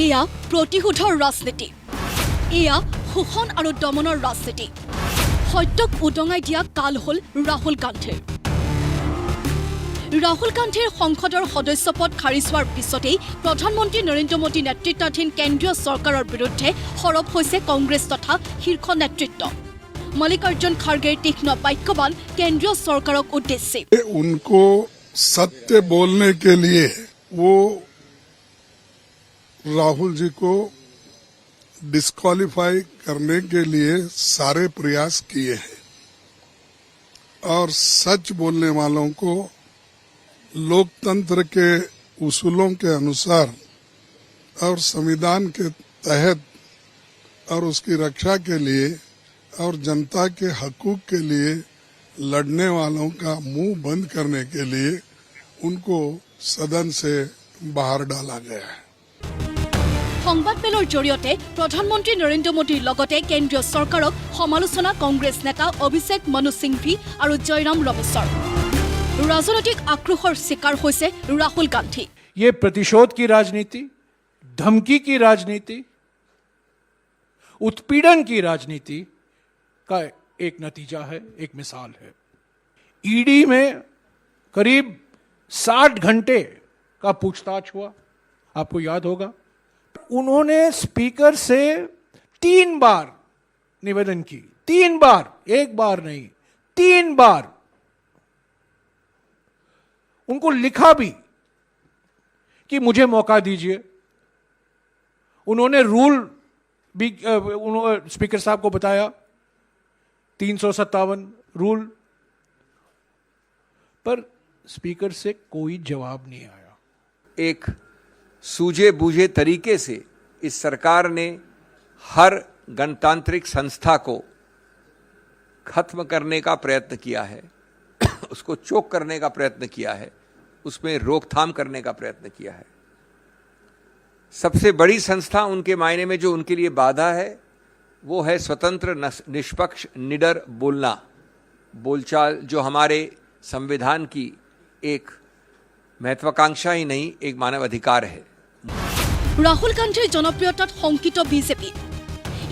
এয়া প্ৰতিশোধৰ ৰাজনীতি, এয়া শোষণ আৰু দমনৰ ৰাজনীতি। সত্যক উদঙাই দিয়া কাল হ'ল ৰাহুল গান্ধীৰ। ৰাহুল গান্ধীৰ সংসদৰ সদস্য পদ খাৰিজ হোৱাৰ পিছতেই প্ৰধানমন্ত্ৰী নৰেন্দ্ৰ মোদী নেতৃত্বাধীন কেন্দ্ৰীয় চৰকাৰৰ বিৰুদ্ধে সৰব হৈছে কংগ্ৰেছ তথা শীৰ্ষ নেতৃত্ব। मल्लिकार्जुन खड़गे तीक्ष्ण वाक्यवान केंद्रीय सरकार उद्देश्य उनको सत्य बोलने के लिए वो राहुल जी को डिस्क्वालीफाई करने के लिए सारे प्रयास किए हैं और सच बोलने वालों को लोकतंत्र के उसूलों के अनुसार और संविधान के तहत और उसकी रक्षा के लिए और जनता के हकूक के लिए लड़ने वालों का मुंह बंद करने के लिए उनको सदन से बाहर डाला गया है। সংবাদমেলৰ জৰিয়তে প্ৰধানমন্ত্ৰী নৰেন্দ্ৰ মোদীৰ লগতে কেন্দ্ৰীয় চৰকাৰক সমালোচনা কংগ্ৰেছ নেতা অভিষেক মনু সিংভি আৰু জয়ৰাম ৰমেশৰ। ৰাজনৈতিক আক্ৰোশৰ শিকাৰ হৈছে ৰাহুল গান্ধী। ये प्रतिशोध की राजनीति, धमकी की राजनीति, उत्पीड़न की राजनीति का एक नतीजा है, एक मिसाल है। ईडी में करीब 60 घंटे का पूछताछ हुआ, आपको याद होगा। उन्होंने स्पीकर से 3 बार निवेदन की, 3 बार, एक बार नहीं, 3 बार उनको लिखा भी कि मुझे मौका दीजिए। उन्होंने रूल भी स्पीकर साहब को बताया, 357 रूल, पर स्पीकर से कोई जवाब नहीं आया। एक सूझे बूझे तरीके से इस सरकार ने हर गणतांत्रिक संस्था को खत्म करने का प्रयत्न किया है, उसको चोक करने का प्रयत्न किया है, उसमें रोकथाम करने का प्रयत्न किया है। सबसे बड़ी संस्था उनके मायने में जो उनके लिए बाधा है वो है स्वतंत्र निष्पक्ष निडर बोलना, बोलचाल, जो हमारे संविधान की एक महत्वाकांक्षा ही नहीं, एक मानव अधिकार है। राहुल गांधीर जनप्रियतात शंकित बीजेपी,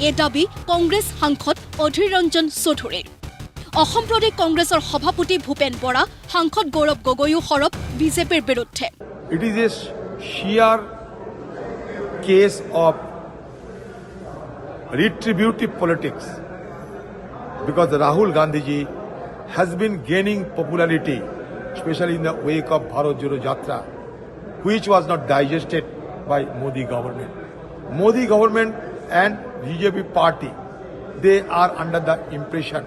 ए दाबी कांग्रेस सांसद अधीर रंजन चौधुरीर। অসম প্ৰদেশ কংগ্ৰেছৰ সভাপতি ভূপেন বৰা, সাংসদ গৌৰৱ গগৈও সৰব বিজেপিৰ বিৰুদ্ধে। It is a sheer case of retributive politics because Rahul Gandhi ji has been gaining popularity, especially in the wake of Bharat Jodo Yatra, which was not digested by Modi government. Modi government and BJP party, they are under the impression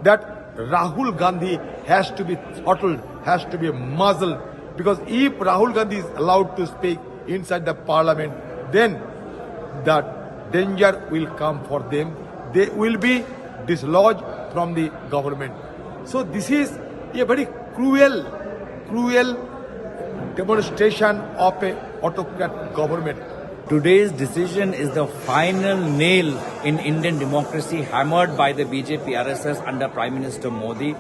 that Rahul Gandhi has to be throttled, has to be muzzled, because if Rahul Gandhi is allowed to speak inside the parliament, then that danger will come for them. They will be dislodged from the government. So this is a very cruel demonstration of a autocrat government. Today's decision is the final nail in Indian democracy hammered by the BJP RSS under Prime Minister Modi.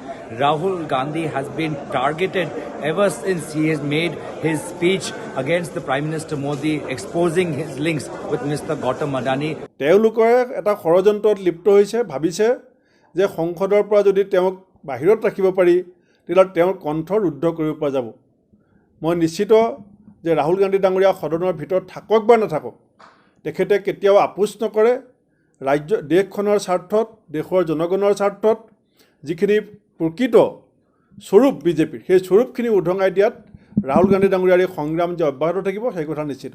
Rahul Gandhi has been targeted ever since he has made his speech against the Prime Minister Modi, exposing his links with Mr. Gautam Adani. তেওঁলোকে এটা ষড়যন্ত্ৰত লিপ্ত হৈছে, ভাবিছে যে সংসদৰ পৰা যদি তেওঁক বাহিৰত ৰাখিব পাৰি তেতিয়াহ'লে তেওঁৰ কণ্ঠ ৰুদ্ধ কৰিব পৰা যাব। মই নিশ্চিত যে ৰাহুল গান্ধী ডাঙৰীয়া সদনৰ ভিতৰত থাকক বা নাথাকক, তেখেতে কেতিয়াও আপোচ নকৰে। ৰাজ্য দেশখনৰ স্বাৰ্থত, দেশৰ জনগণৰ স্বাৰ্থত যিখিনি প্ৰকৃত স্বৰূপ বিজেপিৰ, সেই স্বৰূপখিনি উধঙাই দিয়াত ৰাহুল গান্ধী ডাঙৰীয়াৰ এই সংগ্ৰাম যে অব্যাহত থাকিব সেই কথা নিশ্চিত।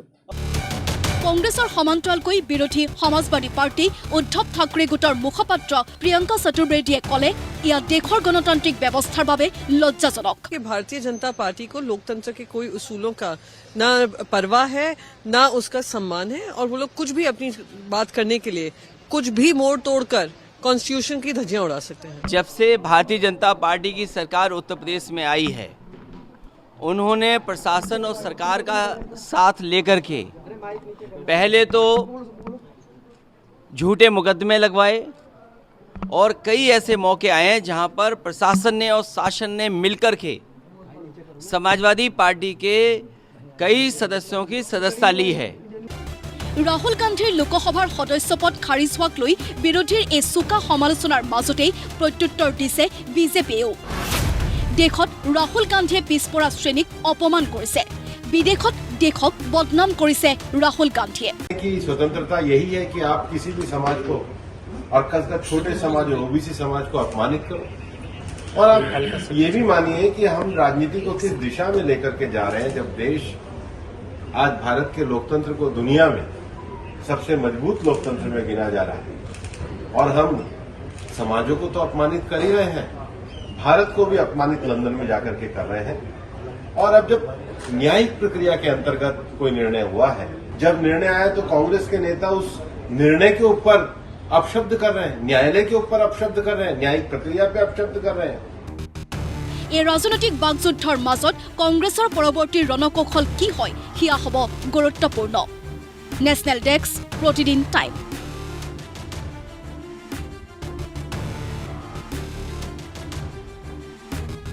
কংগ্ৰেছৰ সমান্তৰালকৈ বিৰোধী সমাজবাদী পাৰ্টি উদ্ধৱ ঠাকৰে গোটৰ মুখপাত্ৰ প্ৰিয়ংকা চতুৰ্বেদীয়ে ক'লে, ইয়া দেশৰ গণতান্ত্ৰিক ব্যৱস্থাৰ বাবে লজ্জাজনক। भारतीय जनता पार्टी को लोकतंत्र के कोई उसूलों का ना परवाह है, ना उसका सम्मान है, और वो लोग कुछ भी अपनी बात करने के लिए कुछ भी मोड़ तोड़कर कॉन्स्टिट्यूशन की धज्जियां उड़ा सकते हैं। जब से भारतीय जनता पार्टी की सरकार उत्तर प्रदेश में आई है, उन्होंने प्रशासन और सरकार का साथ लेकर के पहले तो झूठे मुकदमे लगवाए और कई ऐसे मौके आए हैं जहां पर प्रशासन ने और शासन ने मिलकर के समाजवादी पार्टी के कई सदस्यों की सदस्यता ली है। ৰাহুল গান্ধীৰ লোকসভাৰ সদস্যপদ খাৰিজ হোৱাক লৈ বিৰোধীৰ এই চোকা সমালোচনাৰ মাজতেই প্ৰত্যুত্তৰ দিছে বিজেপিয়েও। দেশত ৰাহুল গান্ধীয়ে পিছপৰা শ্ৰেণীক অপমান কৰিছে, বিদেশত দেশক বদনাম কৰিছে ৰাহুল গান্ধীয়ে। कि स्वतंत्रता यही है कि आप किसी भी समाज को और खासकर छोटे समाज और ओबीसी समाज को अपमानित करो, और आप ये भी मानिए कि हम राजनीति को किस दिशा में लेकर के जा रहे हैं, जब देश आज भारत के लोकतंत्र को दुनिया में सबसे मजबूत लोकतंत्र में गिना जा रहा है, और हम समाजों को तो अपमानित कर ही रहे हैं, भारत को भी अपमानित लंदन में जाकर के कर रहे हैं। और अब जब न्यायिक प्रक्रिया के अंतर्गत कोई निर्णय हुआ है, जब निर्णय आया तो कांग्रेस के नेता उस निर्णय के ऊपर अपशब्द कर रहे हैं, न्यायालय के ऊपर अपशब्द कर रहे हैं, न्यायिक प्रक्रिया पे अपशब्द कर रहे हैं। এই ৰাজনৈতিক বাকযুদ্ধৰ মাজত কংগ্ৰেছৰ পৰৱৰ্তী ৰণকৌশল কি হয়, সেয়া হ'ব গুৰুত্বপূৰ্ণ। নেশ্যনেল ডেস্ক, প্ৰতিদিন টাইম।